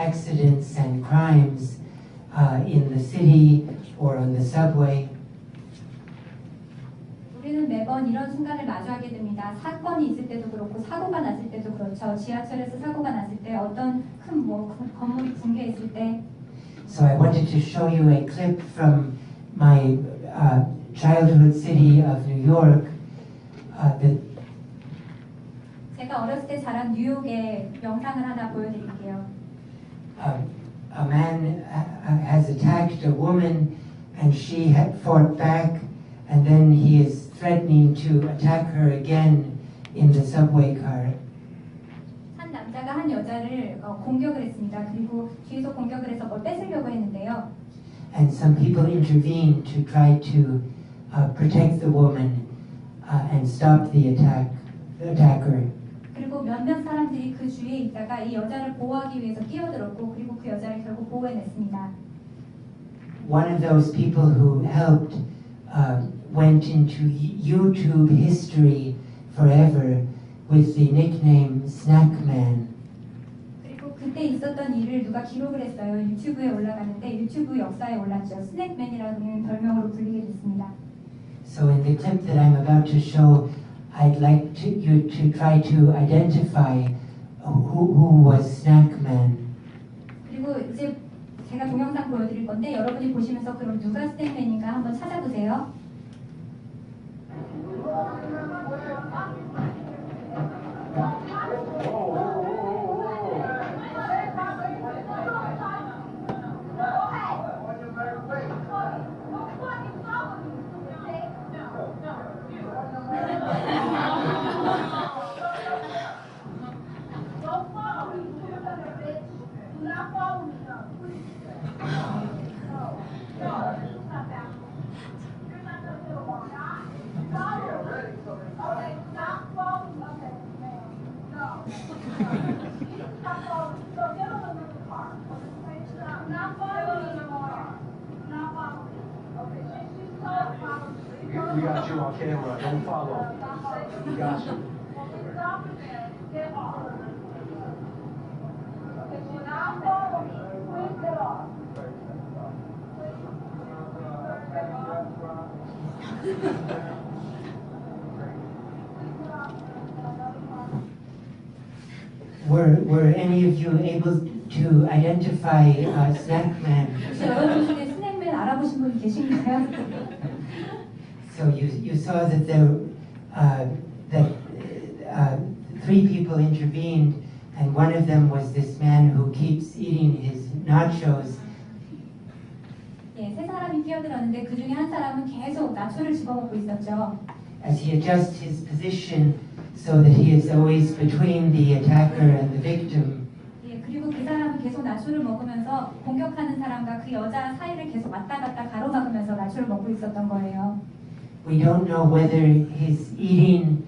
accidents and crimes in the city or on the subway. 우리는 매번 이런 순간을 마주하게 됩니다. 사건이 있을 때도 그렇고 사고가 났을 때도 그렇죠. 지하철에서 사고가 났을 때 어떤 큰 건물이 붕괴했을 때. So I wanted to show you a clip from my childhood city of New York. 제가 어렸을 때 자란 뉴욕의 영상을 하나 보여드릴게요. A man has attacked a woman and she had fought back, and then he is threatening to attack her again in the subway car. 한 남자가 한 여자를 공격을 했습니다. 그리고 뒤에서 공격을 해서 뭘 뺏으려고 했는데요. And some people intervened to try to protect the woman and stop the attacker. 그리고 몇몇 사람들이 그 주위에 있다가 이 여자를 보호하기 위해서 끼어들었고 그리고 그 여자를 결국 보호해냈습니다. One of those people who helped went into YouTube history forever with the nickname Snackman. 그리고 그때 있었던 일을 누가 기록을 했어요. 유튜브에 올라가는데 유튜브 역사에 올랐죠. 스낵맨이라는 별명으로 불리게 됐습니다. So in the clip that I'm about to show, I'd like you to try to identify who was Snackman. 그리고 이제 제가 동영상 보여드릴 건데 여러분이 보시면서 그럼 누가 스낵맨인가 한번 찾아보세요. We got you on camera. Don't follow. We got you. Were any of you able to identify Snackman? 여러분 중에 스낵맨 알아보신 분 계신가요? So you saw that three people intervened, and one of them was this man who keeps eating his nachos. 예, 세 사람이 끼어들었는데 그 중에 한 사람은 계속 나초를 집어먹고 있었죠. As he adjusts his position so that he is always between the attacker and the victim. 예, 그리고 그 사람은 계속 나초를 먹으면서 공격하는 사람과 그 여자 사이를 계속 왔다 갔다 가로막으면서 나초를 먹고 있었던 거예요. We don't know whether his eating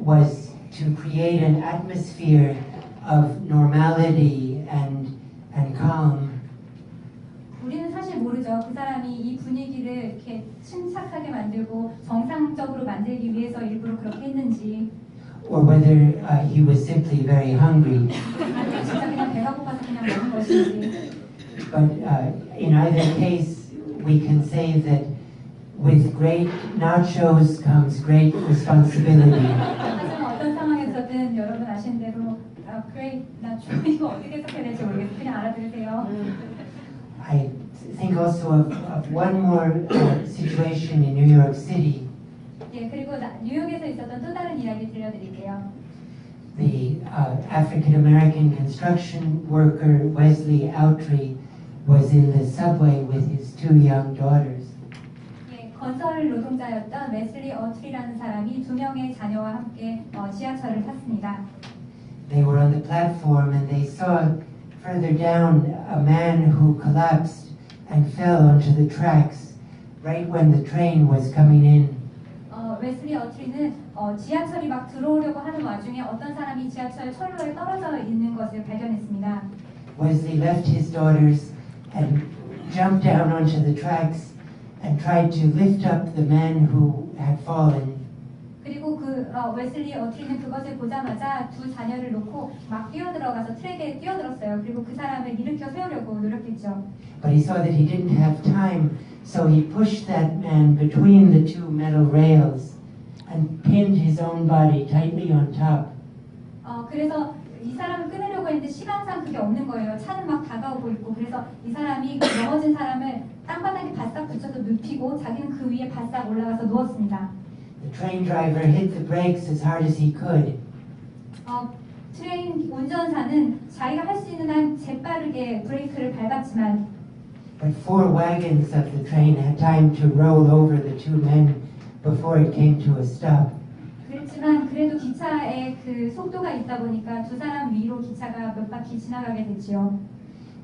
was to create an atmosphere of normality and calm. 우리는 사실 모르죠. 그 사람이 이 분위기를 이렇게 침착하게 만들고 정상적으로 만들기 위해서 일부러 그렇게 했는지. Or whether he was simply very hungry. 진짜 그냥 배가 고파서 그냥 먹은 것인지. But in either case, we can say that with great nachos comes great responsibility. 하지만 어떤 상황에서든 여러분 아시는 대로 great nacho 이거 어떻게 해석해야 될지 모르겠어요. 그냥 알아들으세요. I think also of one more situation in New York City. 예, 그리고 뉴욕에서 있었던 또 다른 이야기 들려드릴게요. The African American construction worker Wesley Outry was in the subway with his two young daughters. 예, 건설 노동자였던 웨슬리 어트리라는 사람이 두 명의 자녀와 함께 지하철을 탔습니다. They were on the platform and they saw further down a man who collapsed and fell onto the tracks right when the train was coming in. 웨슬리 어트리는 지하철이 막 들어오려고 하는 와중에 어떤 사람이 지하철 철로에 떨어져 있는 것을 발견했습니다. Wesley left his daughters and jumped down onto the tracks and tried to lift up the man who had fallen. 그리고 그리고 웨슬리 어트리는 그것을 보자마자 두 자녀를 놓고 막 뛰어들어가서 트랙에 뛰어들었어요. 그리고 그 사람을 일으켜 세우려고 노력했죠. But he saw that he didn't have time, so he pushed that man between the two metal rails and pinned his own body tightly on top. 그래서 이 사람을 끊으려고 했는데 시간상 그게 없는 거예요. 차는 막 다가오고 있고. 그래서 이 사람이 넘어진 사람을 땅바닥에 바싹 붙여서 눕히고 자기는 그 위에 바싹 올라가서 누웠습니다. The train driver hit the brakes as hard as he could. 트레인 운전사는 자기가 할 수 있는 한 재빠르게 브레이크를 밟았지만 But 4 wagons of the train had time to roll over the 2 men before it came to a stop. 그렇지만 그래도 기차에 그 속도가 있다 보니까 두 사람 위로 기차가 몇 바퀴 지나가게 됐지요.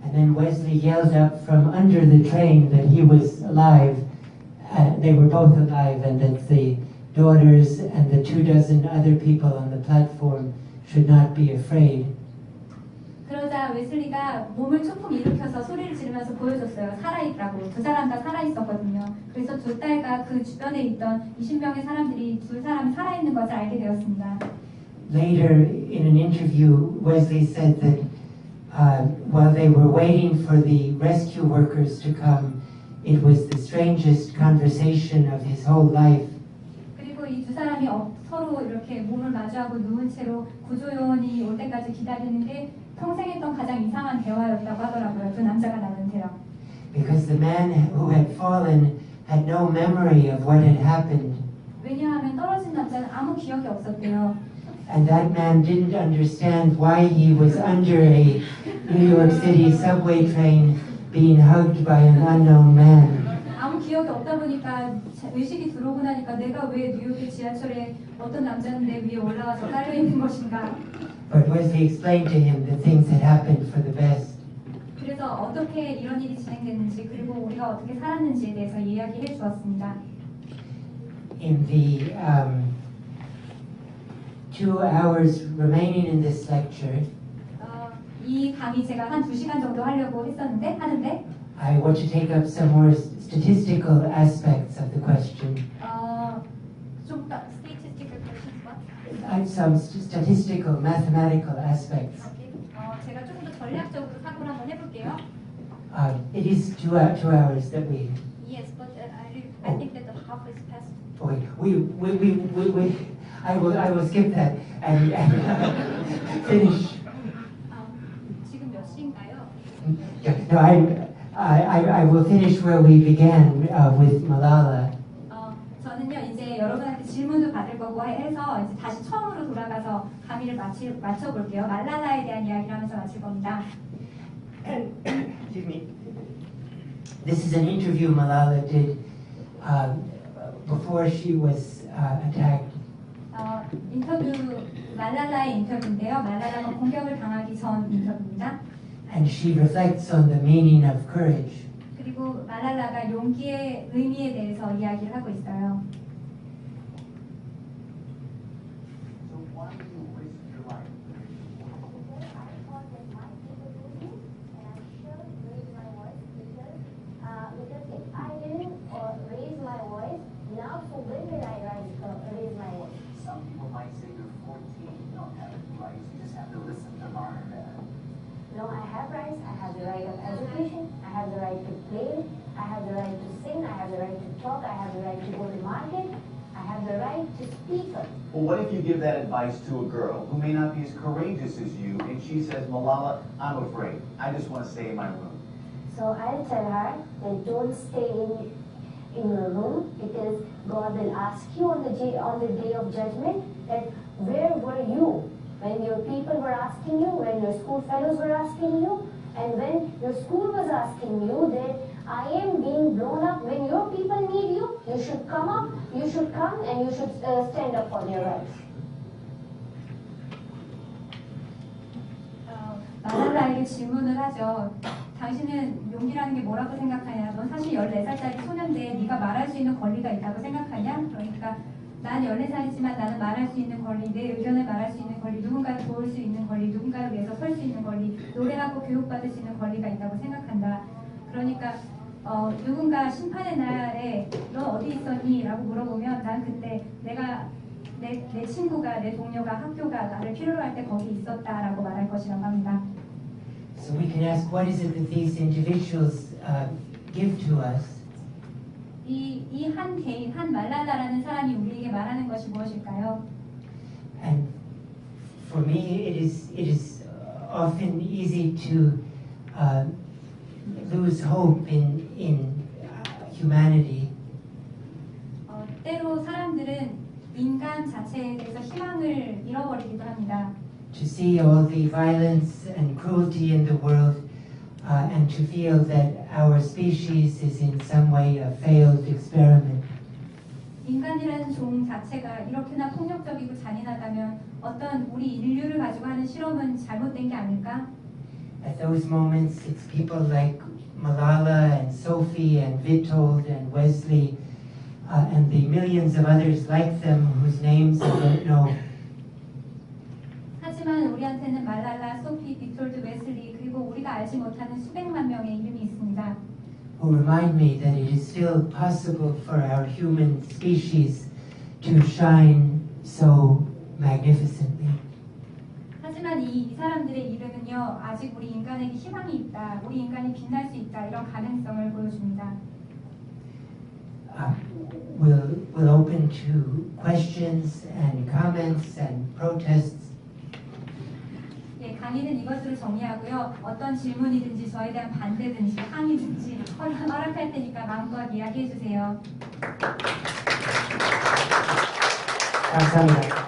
And then Wesley yelled up from under the train that he was alive. They were both alive, and that the daughters and the 24 other people on the platform should not be afraid. 그러자 웨슬리가 몸을 조금 일으켜서 소리를 지르면서 보여줬어요. 살아있다고. 두 사람 다 살아있었거든요. 그래서 두 딸과 그 주변에 있던 20명의 사람들이 두 사람이 살아있는 것을 알게 되었습니다. Later in an interview, Wesley said that while they were waiting for the rescue workers to come, it was the strangest conversation of his whole life. 그리고 이 두 사람이 서로 이렇게 몸을 마주하고 누운 채로 구조요원이 올 때까지 기다리는 게 평생 했던 가장 이상한 대화였다고 하더라고요. 두 남자가 나눈 대화. Because the man who had fallen had no memory of what had happened. 왜냐하면 떨어진 남자는 아무 기억이 없었대요. And that man didn't understand why he was under a New York City subway train being hugged by an unknown man. 아무 기억이 없다 보니까 의식이 들어오고 나니까 내가 왜 뉴욕의 지하철에 어떤 남자는 내 위에 올라와서 깔려 있는 것인가. But Wesley explained to him that things had happened for the best. 그래서 어떻게 이런 일이 진행됐는지 그리고 우리가 어떻게 살았는지에 대해서 이야기해 주었습니다. In the 2 hours remaining in this lecture, 이 강의 제가 한 2시간 정도 하려고 하는데 I want to take up some more statistical aspects of the question. 좀 더 statistical questions, what? Some statistical, mathematical aspects. 제가 조금 더 전략적으로 사고를 한번 해볼게요. It is 2 hours that we. Yes, but I think that the half is past. I will skip that and finish. 지금 몇 시인가요? No, I will finish where we began with Malala. 저는요 이제 여러분한테 질문도 받을 거고 해서 이제 다시 처음으로 돌아가서 강의를 마쳐볼게요. 말랄라에 대한 이야기를 하면서 마칠 겁니다. Excuse me. This is an interview Malala did before she was attacked. 말랄라의 인터뷰인데요. 말랄라가 공격을 당하기 전 인터뷰입니다. And she reflects on the meaning of courage. 그리고 말랄라가 용기의 의미에 대해서 이야기를 하고 있어요. So why do you risk your life? I thought that my capabilities and I should raise my voice because if I didn't raise my voice, now so when will I raise my voice? Some people might say you're 14, you don't have any rights, you just have to listen to mom and dad. No, I have rights. I have the right of education. I have the right to play. I have the right to sing. I have the right to talk. I have the right to go to market. I have the right to speak up. Well, what if you give that advice to a girl who may not be as courageous as you, and she says, Malala, I'm afraid. I just want to stay in my room. So I'll tell her that don't stay in your room because God will ask you on the day of judgment that where were you? When your people were asking you, when your school fellows were asking you, and when your school was asking you that I am being blown up, when your people need you, you should come up, you should come and you should stand up for their rights. 말랄라에게 질문을 하죠. 당신은 용기라는 게 뭐라고 생각하냐? 넌 사실 14살짜리 소년인데 네가 말할 수 있는 권리가 있다고 생각하냐? 그러니까 난 14살이지만 나는 말할 수 있는 권리, 내 의견을 말할 수 있는 권리, 누군가를 도울 수 있는 권리, 누군가를 위해서 설 수 있는 권리, 노래하고 교육받을 수 있는 권리가 있다고 생각한다. 그러니까 누군가 심판의 날에 너 어디 있었니? 라고 물어보면 난 그때 내가 내 친구가, 내 동료가, 학교가 나를 필요로 할 때 거기 있었다라고 말할 것이라고 합니다. So we can ask, what is it that these individuals give to us? 이 한 개인, 한 말랄라라는 사람이 우리에게 말하는 것이 무엇일까요? And for me, it is often easy to lose hope in humanity. 때로 사람들은 인간 자체에 대해서 희망을 잃어버리기도 합니다. To see all the violence and cruelty in the world, and to feel that our species is in some way a failed experiment. 인간이라는 종 자체가 이렇게나 폭력적이고 잔인하다면 어떤 우리 인류를 가지고 하는 실험은 잘못된 게 아닐까? At those moments, it's people like Malala and Sophie and Vitold and Wesley, and the millions of others like them whose names I don't know. 하지만 우리한테는 말랄라, 소피, 비톨드, 웨슬리 그리고 우리가 알지 못하는 수백만 명의 이름이 있습니다. Who remind me that it is still possible for our human species to shine so magnificently. 하지만 이 사람들의 이름은요, 아직 우리 인간에게 희망이 있다, 우리 인간이 빛날 수 있다, 이런 가능성을 보여줍니다. We'll open to questions and comments and protests. 예, 강의는 이것으로 정리하고요. 어떤 질문이든지 저에 대한 반대든지 항의든지 허락할 테니까 마음껏 이야기해 주세요. 감사합니다.